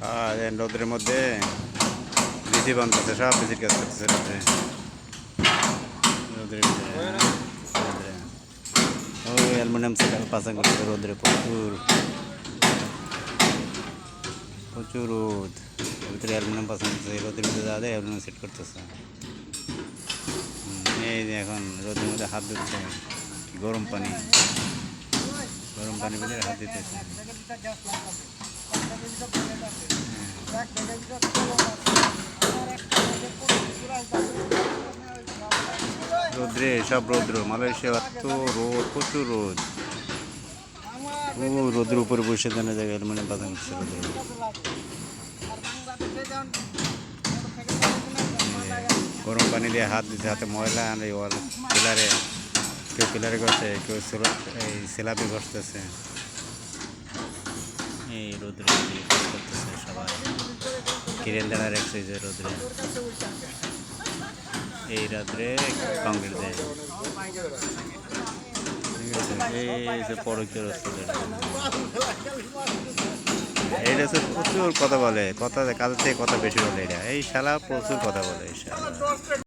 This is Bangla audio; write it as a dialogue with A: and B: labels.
A: আর রোদের মধ্যে বিচি বানতেছে, সব বিচির কাজ করতেছে রোদে। রোদের রোদরে ওই অ্যালুমিনিয়াম সেট পাশা করতেছে রোদরে, প্রচুর প্রচুর রোদ। এর ভিতরে অ্যালুমিনিয়াম পাশা করতেছে, রোদের ভিতরে যাওয়া যায় অ্যালুমিনিয়াম সেট করতেছে। এই যে এখন রোদের মধ্যে হাত ধুচ্ছে, গরম পানি, গরম পানির ভিতরে হাত দিতেছে। রোদ্রে সব রৌদ্র, মালয়েশিয়া এত রোদ, প্রচুর রোদ। ও রোদের উপরে বসে জানা যায় মানে বাধা করছে রোদে। গরম পানি দিয়ে হাত দিতে, হাতে ময়লা আর এই ওয়াল পিলারে, কেউ পিলারে ঘষে, কেউ এই সেলাপি ঘষতেছে। এই রোদ্রে কাজ করতেছে সবাই, কিরেন দাঁড়া রাখছে যে রোদ্রে। এই রাত্রে কংক্রিট দেয়, ঠিক আছে। এই যে পরকীয় রাস্তা, এটা হচ্ছে প্রচুর কথা বলে, কথা কাজের থেকে কথা বেশি বলে। এটা এই শালা প্রচুর কথা বলে এই শালা।